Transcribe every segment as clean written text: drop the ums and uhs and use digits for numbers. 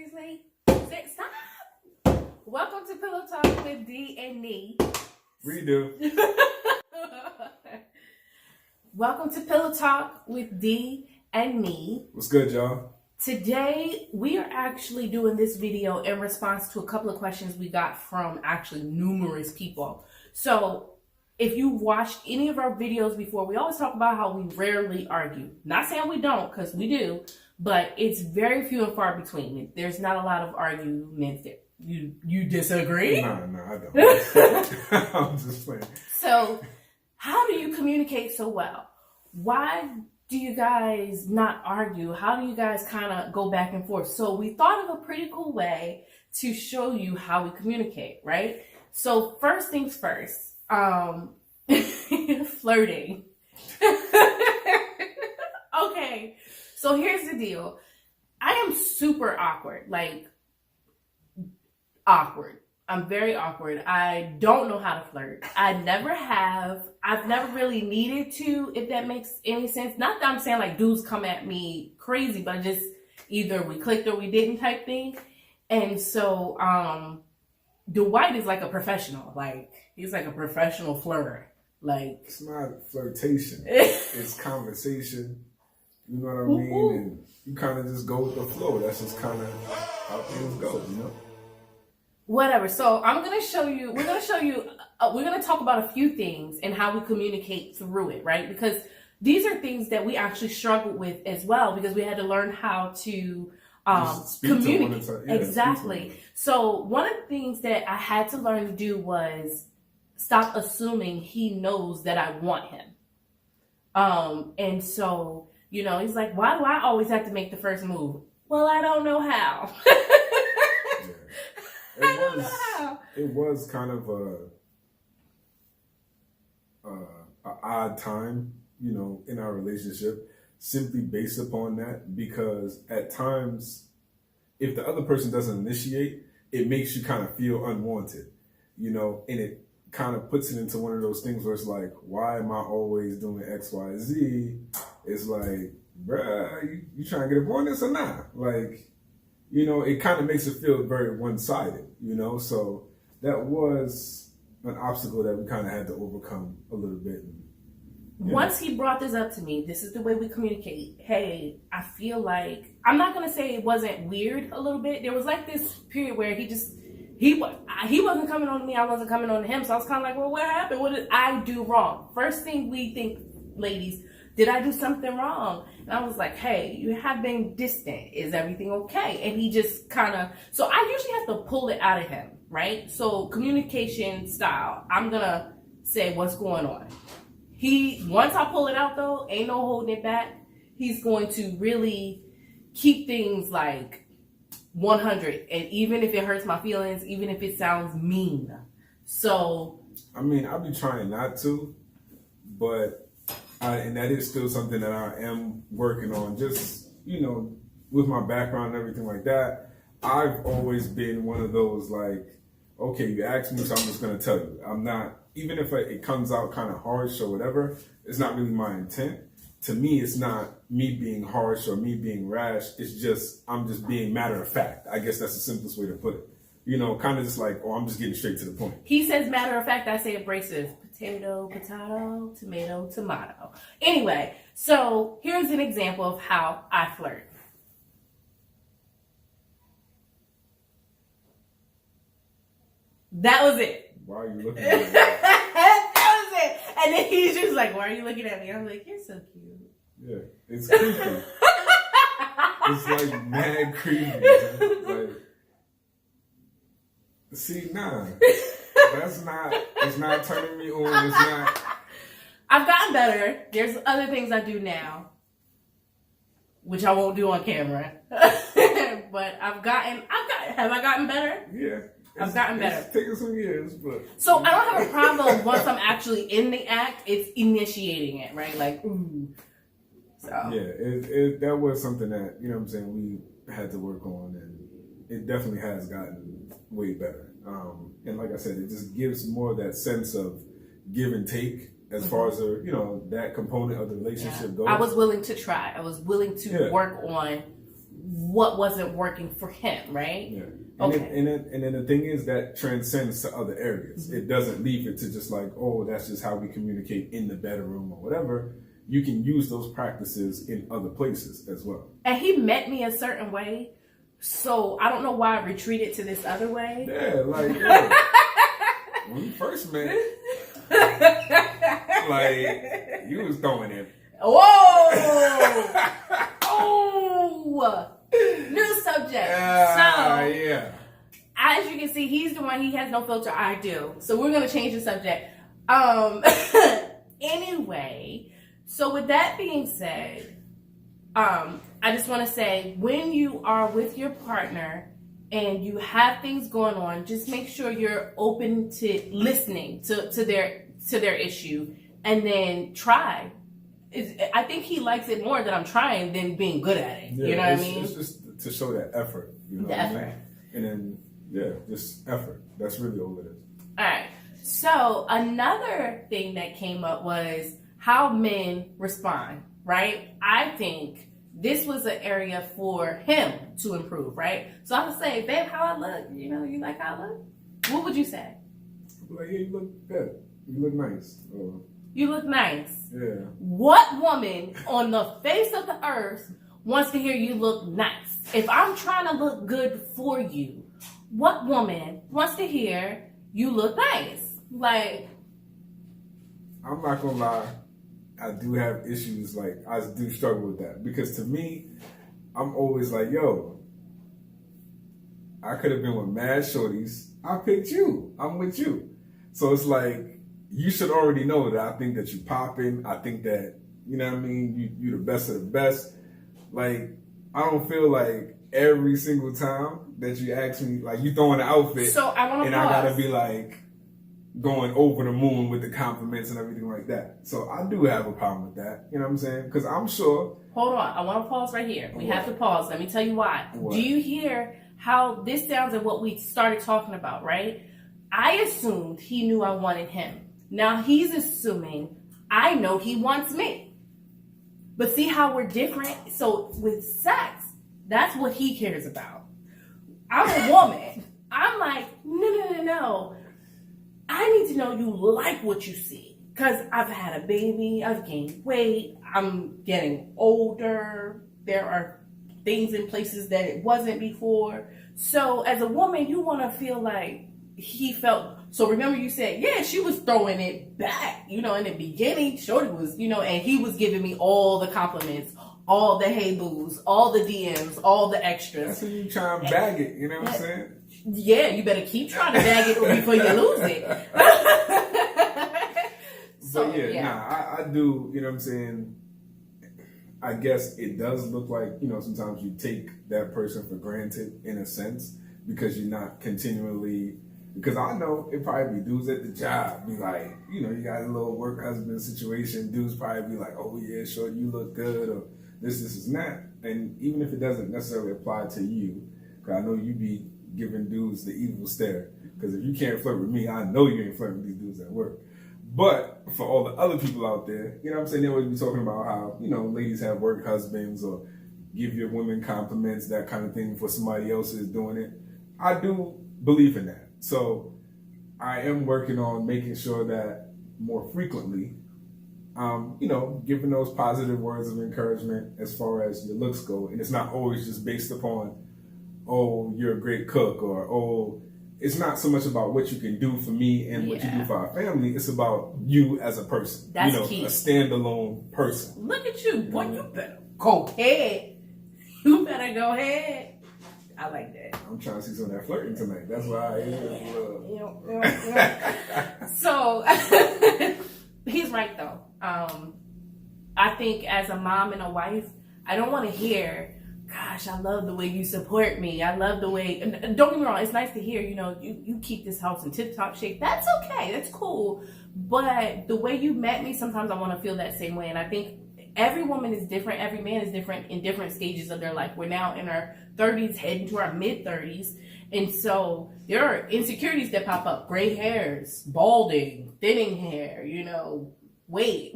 Seriously? Stop! Welcome to Pillow Talk with D and Nee. Redo. Welcome to Pillow Talk with D and Nee. What's good, y'all? Today, we are actually doing this video in response to a couple of questions we got from actually numerous people. So, if you've watched any of our videos before, we always talk about how we rarely argue. Not saying we don't, because we do, but it's very few and far between. There's not a lot of arguments that you disagree? No, I don't. I'm just playing. So, how do you communicate so well? Why do you guys not argue? How do you guys kind of go back and forth? So, we thought of a pretty cool way to show you how we communicate, right? So, first things first. Flirting. Okay, so here's the deal. I am super awkward, awkward. I'm very awkward. I don't know how to flirt. I never have. I've never really needed to, if that makes any sense. Not that I'm saying like dudes come at me crazy, but just either we clicked or we didn't type thing. And so, Dwight is like a professional. Like, he's like a professional flirter. Like, it's not flirtation. It's conversation. You know what I mean? And you kind of just go with the flow. That's just kind of how things go, you know? Whatever. So we're going to talk about a few things and how we communicate through it, right? Because these are things that we actually struggled with as well, because we had to learn how to communicate. Exactly. So one of the things that I had to learn to do was stop assuming he knows that I want him. And so, you know, he's like, why do I always have to make the first move? Well, I don't know how. It was kind of a odd time, you know, in our relationship, simply based upon that, because at times, if the other person doesn't initiate, it makes you kind of feel unwanted, you know, and it kind of puts it into one of those things where it's like, why am I always doing X, Y, Z? It's like, bruh, you trying to get up on this or not? Like, you know, it kind of makes it feel very one-sided, you know? So that was an obstacle that we kind of had to overcome a little bit. Once he brought this up to me, this is the way we communicate. Hey, I feel like, I'm not going to say it wasn't weird a little bit. There was like this period where he wasn't coming on to me, I wasn't coming on to him. So I was kind of like, well, what happened? What did I do wrong? First thing we think, ladies, did I do something wrong? And I was like, hey, you have been distant. Is everything okay? And he just kind of, so I usually have to pull it out of him, right? So communication style, I'm going to say what's going on. Once I pull it out though, ain't no holding it back. He's going to really keep things like 100. And even if it hurts my feelings, even if it sounds mean. So, I mean, I'll be trying not to, but and that is still something that I am working on. Just, you know, with my background and everything like that, I've always been one of those like, okay, you asked me, so I'm just going to tell you. I'm not, even if it comes out kind of harsh or whatever, it's not really my intent. To me, it's not me being harsh or me being rash. It's just, I'm just being matter of fact. I guess that's the simplest way to put it. You know, kind of just like, oh, I'm just getting straight to the point. He says matter of fact, I say abrasive. Potato, potato, tomato, tomato. Anyway, so here's an example of how I flirt. That was it. Why are you looking at me? That was it. And then he's just like, why are you looking at me? I'm like, you're so cute. Yeah, it's creepy. It's like mad creepy. Like, see, nah. It's not turning me on. It's not. I've gotten better. There's other things I do now, which I won't do on camera. But have I gotten better? Yeah. I've gotten better. It's taken some years, but. So I don't have a problem once I'm actually in the act. It's initiating it, right? Like, ooh. So. Yeah, that was something that, you know what I'm saying, we had to work on, and it definitely has gotten way better. And like I said, it just gives more of that sense of give and take as far as you know, that component of the relationship goes. I was willing to try. I was willing to work on what wasn't working for him, right? Yeah. And, Okay. and then the thing is that transcends to other areas. It doesn't leave it to just like, oh, that's just how we communicate in the bedroom or whatever. You can use those practices in other places as well. And he met me a certain way, so I don't know why I retreated to this other way. Yeah, like when we first met, like you was throwing it. Whoa! Oh! New subject. Yeah. As you can see, he's the one, he has no filter, I do. So we're gonna change the subject. Anyway, so with that being said, I just wanna say, when you are with your partner and you have things going on, just make sure you're open to listening to their issue, and then try. I think he likes it more that I'm trying than being good at it. Yeah, you know what I mean? It's just to show that effort. You know The what I mean? effort. And then, yeah, just effort. That's really all it is. All right. So another thing that came up was how men respond, right? I think this was an area for him to improve, right? So I would say, babe, how I look? You know, you like how I look? What would you say? Like, yeah, you look good. You look nice. You look nice. Yeah. What woman on the face of the earth wants to hear you look nice? If I'm trying to look good for you, what woman wants to hear you look nice? Like, I'm not gonna lie, I do have issues. Like, I do struggle with that because to me, I'm always like, yo, I could have been with mad shorties. I picked you. I'm with you. So it's like, you should already know that I think that you popping. I think that, you know what I mean? You the best of the best. Like, I don't feel like every single time that you ask me, like, you throwing an outfit. so I want to and I gotta be like going over the moon with the compliments and everything like that. So I do have a problem with that. You know what I'm saying? Because I'm sure. Hold on. I want to pause right here. We have to pause. Let me tell you why. What? Do you hear how this sounds and what we started talking about, right? I assumed he knew I wanted him. Now he's assuming I know he wants me. But see how we're different? So with sex, that's what he cares about. I'm a woman. I'm like, no. I need to know you like what you see. Because I've had a baby, I've gained weight, I'm getting older, there are things in places that it wasn't before. So as a woman, you want to feel like he felt. So remember you said, yeah, she was throwing it back, in the beginning. Shorty was, and he was giving me all the compliments, all the hey boos, all the DMs, all the extras. That's when you try and bag it, you know what I'm saying? Yeah, you better keep trying to bag it before you lose it. But I do, you know what I'm saying? I guess it does look like, sometimes you take that person for granted in a sense because you're not continually. Because I know it probably be dudes at the job be like, you got a little work husband situation. Dudes probably be like, oh yeah, sure, you look good, or this and that. And even if it doesn't necessarily apply to you, because I know you be giving dudes the evil stare. Because if you can't flirt with me, I know you ain't flirting with these dudes at work. But for all the other people out there, you know what I'm saying? They always be talking about how, ladies have work husbands or give your women compliments, that kind of thing, for somebody else is doing it. I do believe in that. So I am working on making sure that more frequently, giving those positive words of encouragement as far as your looks go. And it's not always just based upon, oh, you're a great cook, or, oh, it's not so much about what you can do for me and what you do for our family. It's about you as a person. That's key. A standalone person. Look at you. Boy, you better go ahead. You better go ahead. I like that. I'm trying to see some of that flirting tonight. That's why So, he's right, though. I think as a mom and a wife, I don't want to hear, gosh, I love the way you support me. I love the way, and don't get me wrong, it's nice to hear, you keep this house in tip-top shape. That's okay. That's cool. But the way you met me, sometimes I want to feel that same way. And I think every woman is different. Every man is different in different stages of their life. We're now in our 30s, heading to our mid-30s. And so there are insecurities that pop up. Gray hairs, balding, thinning hair, weight,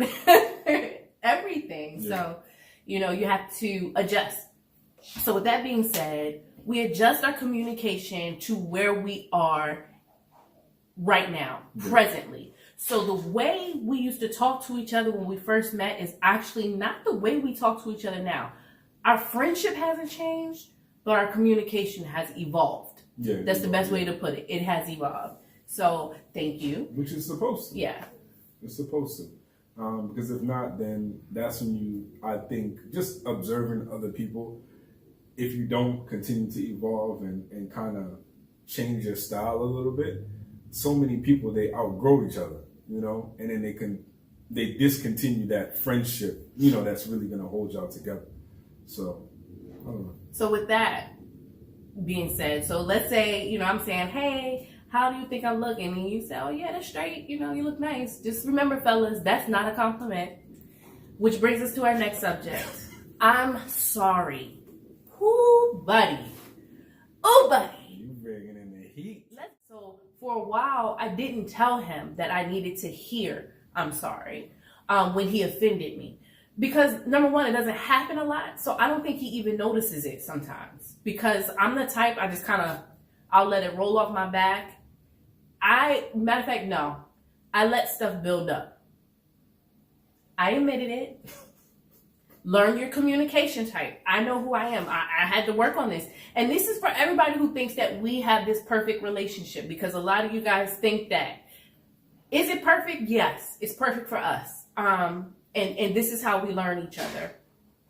everything. Yeah. So, you have to adjust. So with that being said, we adjust our communication to where we are right now, presently. So the way we used to talk to each other when we first met is actually not the way we talk to each other now. Our friendship hasn't changed, but our communication has evolved. Yeah, that's the best way to put it. It has evolved. So thank you. Which is supposed to. Yeah. It's supposed to. Because if not, then that's when you, I think, just observing other people, if you don't continue to evolve and kind of change your style a little bit, so many people, they outgrow each other, you know, and then they discontinue that friendship, you know, that's really going to hold y'all together. So, I don't know. So with that being said, so let's say, you know, I'm saying, hey, how do you think I'm looking? And you say, oh yeah, that's straight. You know, you look nice. Just remember, fellas, that's not a compliment. Which brings us to our next subject. I'm sorry. Ooh, buddy. Oh, buddy. You bringing in the heat. So for a while, I didn't tell him that I needed to hear I'm sorry when he offended me. Because number one, it doesn't happen a lot. So I don't think he even notices it sometimes. Because I'm the type, I just kind of, I'll let it roll off my back. Matter of fact, no. I let stuff build up. I admitted it. Learn your communication type. I know who I am. I had to work on this. And this is for everybody who thinks that we have this perfect relationship. Because a lot of you guys think that. Is it perfect? Yes. It's perfect for us. And this is how we learn each other.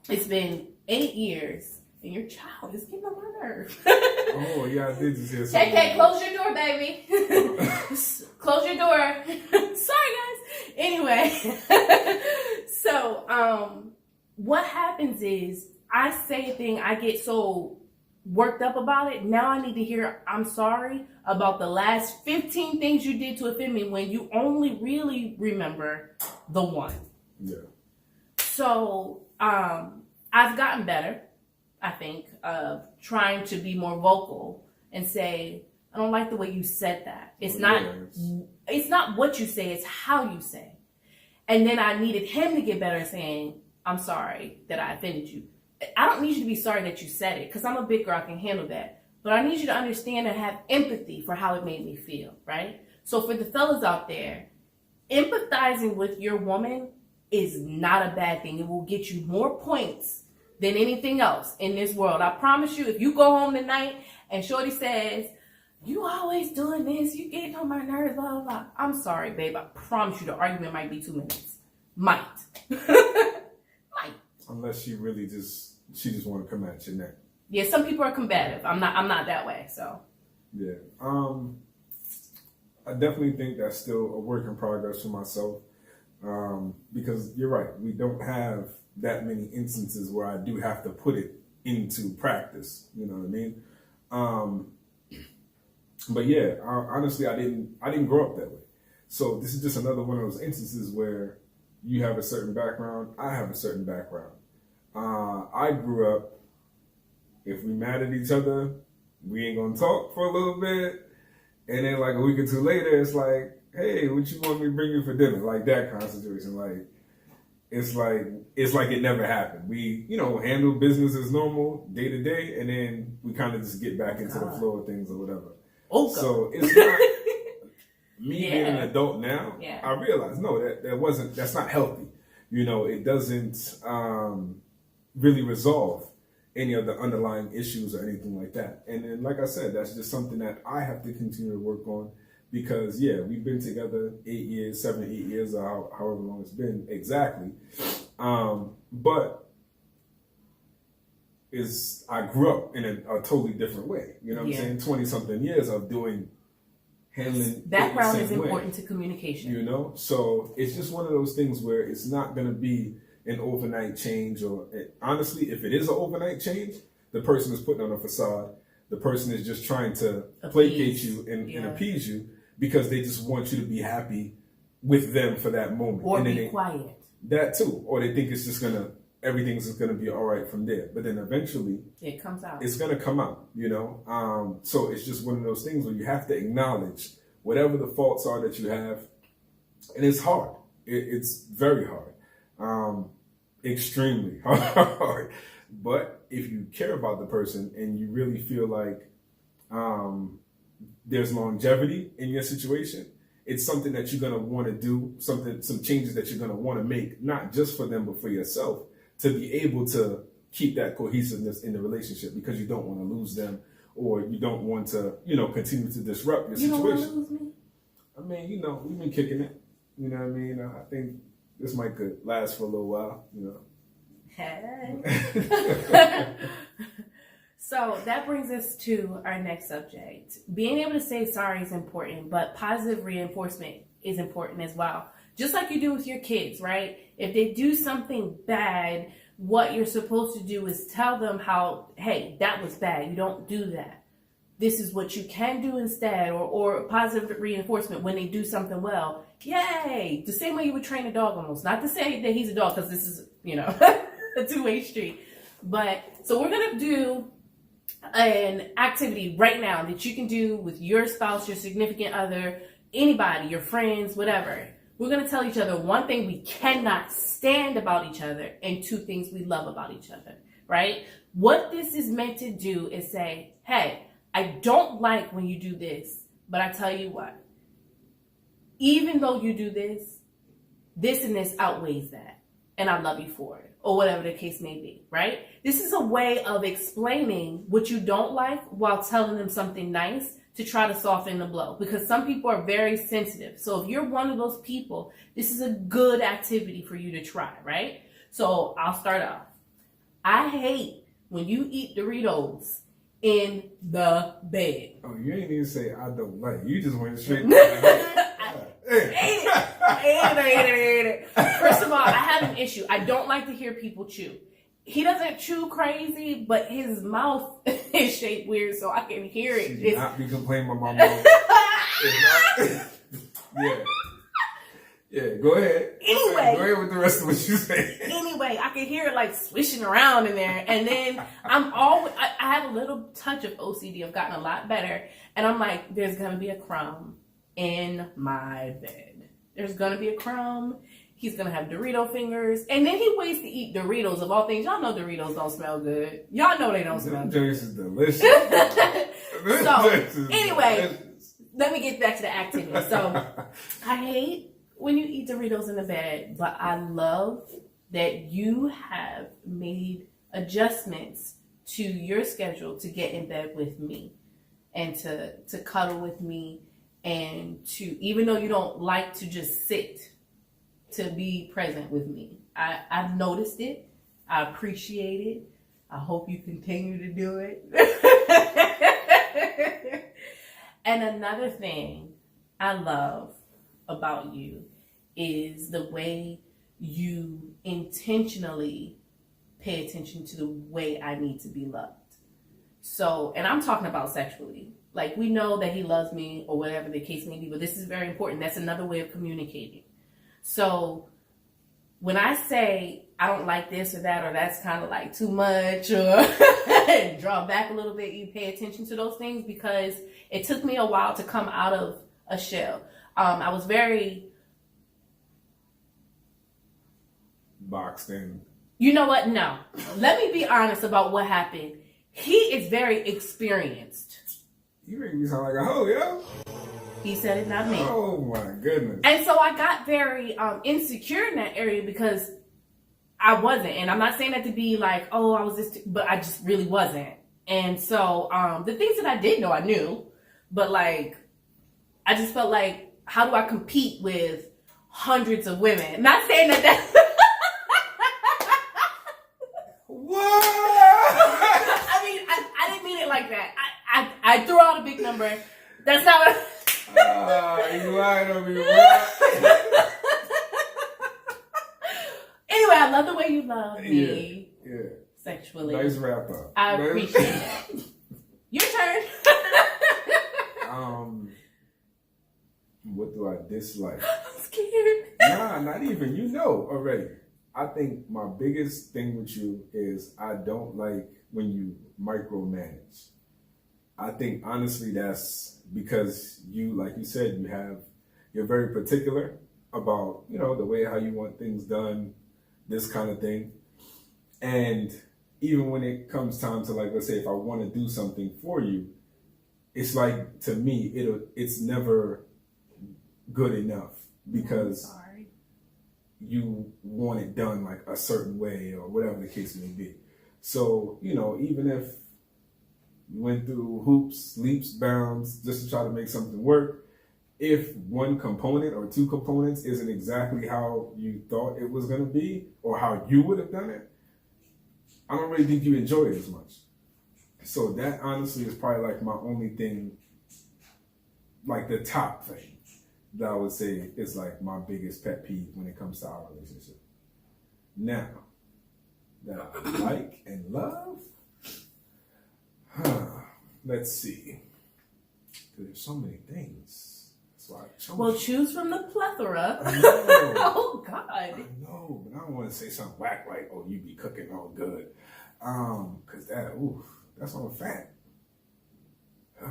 It's been 8 years. And your child is getting on my nerve. Oh, yeah, I did just hear something. Hey, close your door, baby. Close your door. Sorry, guys. Anyway. So, what happens is I say a thing, I get so worked up about it. Now I need to hear I'm sorry about the last 15 things you did to offend me when you only really remember the one. Yeah. So, I've gotten better, I think, of trying to be more vocal and say, I don't like the way you said that. It's not what you say, it's how you say. And then I needed him to get better at saying, I'm sorry that I offended you. I don't need you to be sorry that you said it, because I'm a big girl, I can handle that. But I need you to understand and have empathy for how it made me feel, right? So for the fellas out there, empathizing with your woman is not a bad thing. It will get you more points than anything else in this world. I promise you, if you go home tonight and Shorty says, you always doing this, you getting on my nerves, blah, blah, blah. I'm sorry, babe. I promise you the argument might be 2 minutes. Might. Might. Unless she really just want to come at your neck. Yeah, some people are combative. I'm not that way, so. Yeah. I definitely think that's still a work in progress for myself. Because you're right, we don't have that many instances where I do have to put it into practice. You know what I mean? But yeah, honestly, I didn't grow up that way. So this is just another one of those instances where you have a certain background, I have a certain background. I grew up, if we mad at each other, we ain't gonna talk for a little bit, and then like a week or two later, it's like, hey, what you want me to bring you for dinner? Like that kind of situation. Like it's like it never happened. We, you know, handle business as normal day to day, and then we kind of just get back into the flow of things or whatever. Okay. So it's not me being an adult now. Yeah. I realize that's not healthy. You know, it doesn't really resolve any of the underlying issues or anything like that. And then, like I said, that's just something that I have to continue to work on. Because, yeah, we've been together 8 years, 7 or 8 years, or however long it's been exactly. But I grew up in a totally different way. You know what I'm saying? 20-something years of handling background is way, important to communication. You know? So it's just one of those things where it's not going to be an overnight change. Or honestly, if it is an overnight change, the person is putting on a facade. The person is just trying to placate you and appease you, because they just want you to be happy with them for that moment. Or and then be quiet. That too. Or they think it's just everything's just gonna be all right from there. But then eventually it comes out. It's gonna come out, you know? So it's just one of those things where you have to acknowledge whatever the faults are that you have. And it's hard. It's very hard. Extremely hard. But if you care about the person and you really feel like there's longevity in your situation, it's something that you're going to want to do, some changes that you're going to want to make, not just for them, but for yourself, to be able to keep that cohesiveness in the relationship, because you don't want to lose them, or you don't want to, continue to disrupt your situation. You don't want to lose me? I mean, we've been kicking it. You know what I mean? I think this might could last for a little while, Hey. So that brings us to our next subject. Being able to say sorry is important, but positive reinforcement is important as well. Just like you do with your kids, right? If they do something bad, what you're supposed to do is tell them how, hey, that was bad. You don't do that. This is what you can do instead, or positive reinforcement when they do something well. Yay! The same way you would train a dog almost. Not to say that he's a dog, because this is, a two-way street. But, so we're going to do an activity right now that you can do with your spouse, your significant other, anybody, your friends, whatever. We're going to tell each other one thing we cannot stand about each other and two things we love about each other, right? What this is meant to do is say, hey, I don't like when you do this, but I tell you what, even though you do this and this outweighs that, and I love you for it, or whatever the case may be, right? This is a way of explaining what you don't like while telling them something nice to try to soften the blow, because some people are very sensitive. So if you're one of those people, this is a good activity for you to try, right? So I'll start off. I hate when you eat Doritos in the bed. Oh, you ain't even say I don't like. You just went straight. Hate it. First of all, I have an issue. I don't like to hear people chew. He doesn't chew crazy, but his mouth is shaped weird, so I can hear it. She did not be complaining about my mouth. Yeah, go ahead. Anyway. Go ahead with the rest of what you say. Anyway, I can hear it like swishing around in there. And then I have a little touch of OCD. I've gotten a lot better. And I'm like, there's going to be a crumb in my bed. There's going to be a crumb. He's going to have Dorito fingers. And then he waits to eat Doritos of all things. Y'all know Doritos don't smell good. Y'all know they don't smell good. This is delicious. So, anyway, let me get back to the activity. So, I hate when you eat Doritos in the bed, but I love that you have made adjustments to your schedule to get in bed with me and to cuddle with me, and to, even though you don't like to just sit, to be present with me. I've noticed it. I appreciate it. I hope you continue to do it. And another thing I love about you is the way you intentionally pay attention to the way I need to be loved. So, and I'm talking about sexually. Like, we know that he loves me or whatever the case may be, but this is very important. That's another way of communicating. So when I say I don't like this or that, or that's kind of like too much, or draw back a little bit, you pay attention to those things, because it took me a while to come out of a shell. I was very boxed in. You know what? No. Let me be honest about what happened. He is very experienced. You make me sound like a hoe, yo. He said it, not me. Oh my goodness. And so I got very insecure in that area, because I wasn't. And I'm not saying that to be like, oh, I was this, but I just really wasn't. And so the things that I did know, I knew. But like, I just felt like, how do I compete with hundreds of women? Not saying that What? I mean, I didn't mean it like that. I threw out a big number. That's not what You lied on me, what? Anyway, I love the way you love me. Yeah. Sexually. Nice wrap up. I appreciate it. Your turn. What do I dislike? I'm scared. Nah, not even. You know already. I think my biggest thing with you is I don't like when you micromanage. I think honestly that's because you, like you said, you're very particular about, the way how you want things done, this kind of thing. And even when it comes time to, like, let's say if I want to do something for you, it's like, to me, it's never good enough because you want it done like a certain way or whatever the case may be. So, you know, even if you went through hoops, leaps, bounds just to try to make something work, if one component or two components isn't exactly how you thought it was going to be or how you would have done it, I don't really think you enjoy it as much. So that honestly is probably like my only thing, like the top thing that I would say is like my biggest pet peeve when it comes to our relationship. Now, that I like and love, let's see. There's so many things. That's why I chose. Well, choose from the plethora. I know. Oh, God. I know, but I don't want to say something whack like, oh, you be cooking all good. Because that's on fat.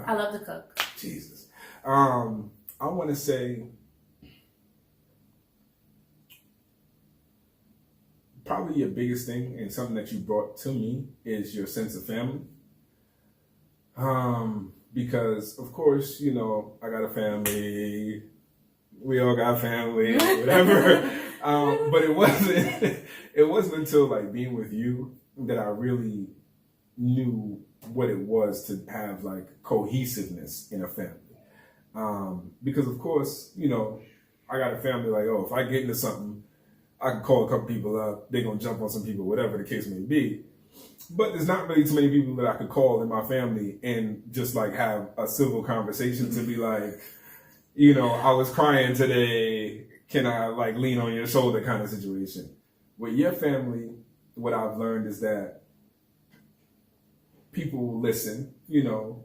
I love to cook. Jesus. I want to say probably your biggest thing and something that you brought to me is your sense of family. Because of course, you know, I got a family. We all got family, whatever. But it wasn't until like being with you that I really knew what it was to have like cohesiveness in a family. Because of course, you know, I got a family like, oh, if I get into something, I can call a couple people up, they're going to jump on some people, whatever the case may be. But there's not really too many people that I could call in my family and just like have a civil conversation to be like, you know, I was crying today, can I like lean on your shoulder kind of situation. With your family, what I've learned is that people will listen, you know,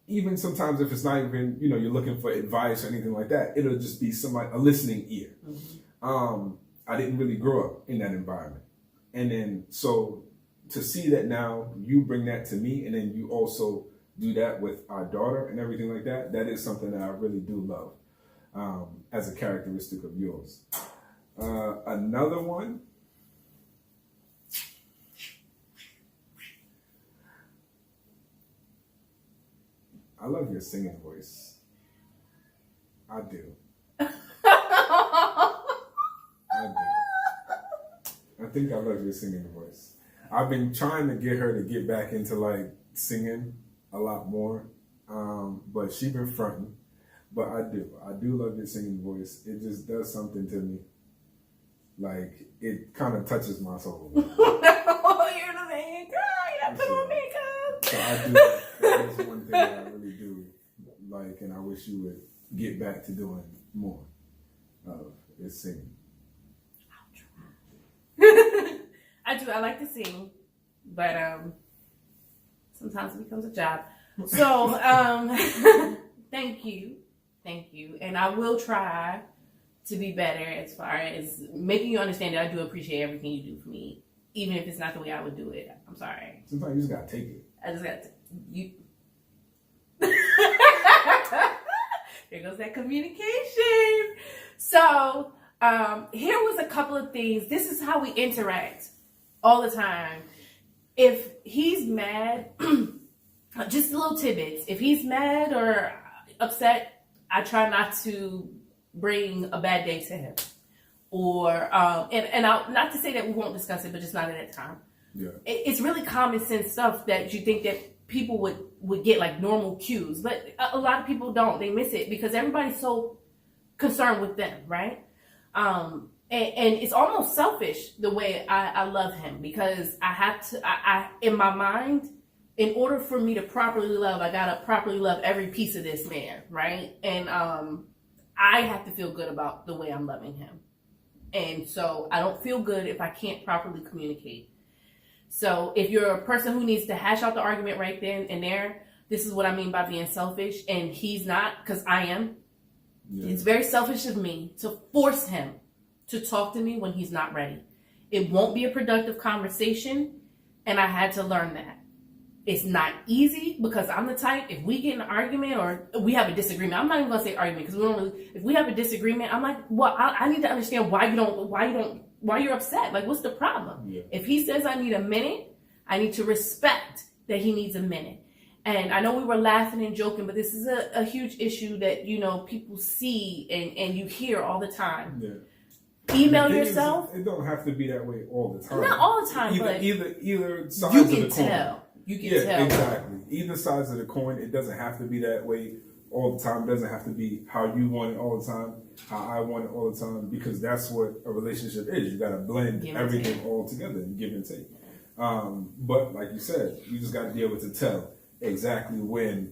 even sometimes if it's not even, you know, you're looking for advice or anything like that, it'll just be a listening ear. Mm-hmm. I didn't really grow up in that environment. And then, so to see that now you bring that to me and then you also do that with our daughter and everything like that, that is something that I really do love as a characteristic of yours. Another one, I love your singing voice. I do. I do. I think I love your singing voice. I've been trying to get her to get back into like singing a lot more, but she's been fronting. But I do love your singing voice. It just does something to me. Like it kind of touches my soul. Oh, you're the man, girl. You have to put on makeup. So I do. That is one thing that I really do like, and I wish you would get back to doing more of is singing. I do. I like to sing, but sometimes it becomes a job. So thank you, and I will try to be better as far as making you understand that I do appreciate everything you do for me, even if it's not the way I would do it. I'm sorry. Sometimes you just gotta take it. I just got to you. There goes that communication. So here was a couple of things. This is how we interact all the time. If he's mad, just little tidbits. If he's mad or upset, I try not to bring a bad day to him. Or and I'll, not to say that we won't discuss it, but just not at that time. Yeah. It's really common sense stuff that you think that people would get like normal cues, but a lot of people don't. They miss it because everybody's so concerned with them, right? And it's almost selfish the way I love him, because I have to, I in my mind, in order for me to properly love, I gotta properly love every piece of this man, right? And I have to feel good about the way I'm loving him. And so I don't feel good if I can't properly communicate. So if you're a person who needs to hash out the argument right then and there, this is what I mean by being selfish, and he's not, because I am. Yeah. It's very selfish of me to force him to talk to me when he's not ready. It won't be a productive conversation, and I had to learn that. It's not easy because I'm the type, if we get in an argument or we have a disagreement, I'm not even going to say argument because we don't really, if we have a disagreement, I'm like, well, I need to understand why you're upset. Like, what's the problem? Yeah. If he says I need a minute, I need to respect that he needs a minute. And I know we were laughing and joking, but this is a huge issue that, you know, people see and you hear all the time. Yeah. Email yourself. It don't have to be that way all the time. Not all the time, but either sides you of the can coin. tell. You can tell. Exactly. Either sides of the coin. It doesn't have to be that way all the time. It doesn't have to be how you want it all the time, how I want it all the time, because that's what a relationship is. You got to blend everything all together and give and take. But like you said, you just got to be able to tell exactly when,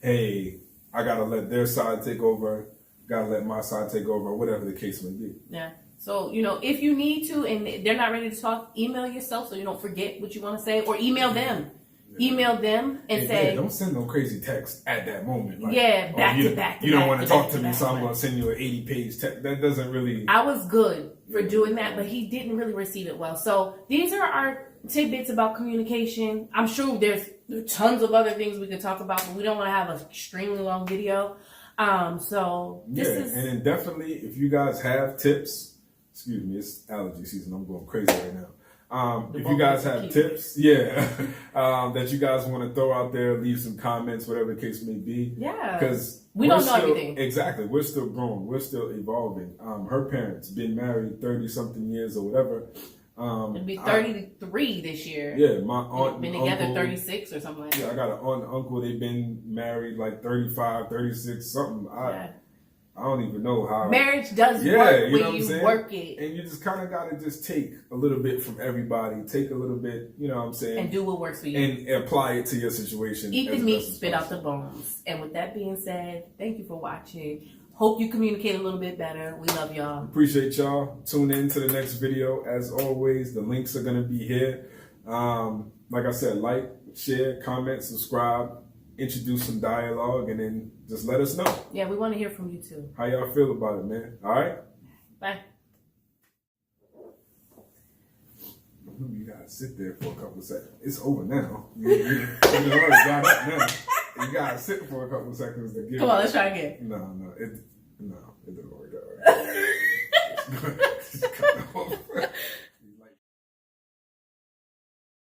hey, I got to let their side take over, got to let my side take over, whatever the case may be. Yeah. So, you know, if you need to and they're not ready to talk, email yourself so you don't forget what you want to say, or email them. Email them and say, don't send no crazy text at that moment. Like, back to back. You don't want to talk to me, so I'm going to send you an 80-page text. That doesn't really. I was good for doing that, but he didn't really receive it well. So these are our tidbits about communication. I'm sure there's tons of other things we could talk about, but we don't want to have an extremely long video. So this is. And then definitely, if you guys have tips, excuse me, it's allergy season. I'm going crazy right now. If you guys have tips, that you guys want to throw out there, leave some comments, whatever the case may be. Yeah. Because we don't know everything. Exactly. We're still growing. We're still evolving. Her parents been married 30-something years or whatever. It'll be 33 this year. Yeah, my aunt been and together uncle, 36 or something like that. Yeah, I got an aunt and uncle. They've been married like 35, 36, something. I don't even know how. Marriage does work when you work it. And you just kind of got to just take a little bit from everybody. Take a little bit, you know what I'm saying? And do what works for you. And apply it to your situation. Eat the meat, spit out the bones. And with that being said, thank you for watching. Hope you communicate a little bit better. We love y'all. Appreciate y'all. Tune in to the next video. As always, the links are going to be here. Like I said, like, share, comment, subscribe. Introduce some dialogue, and then just let us know. Yeah, we want to hear from you too. How y'all feel about it, man? All right? Bye. You gotta sit there for a couple of seconds. It's over now. You already got up now. You gotta sit for a couple of seconds to give. Come on, let's try again. No, it didn't work out right. Just cut it off.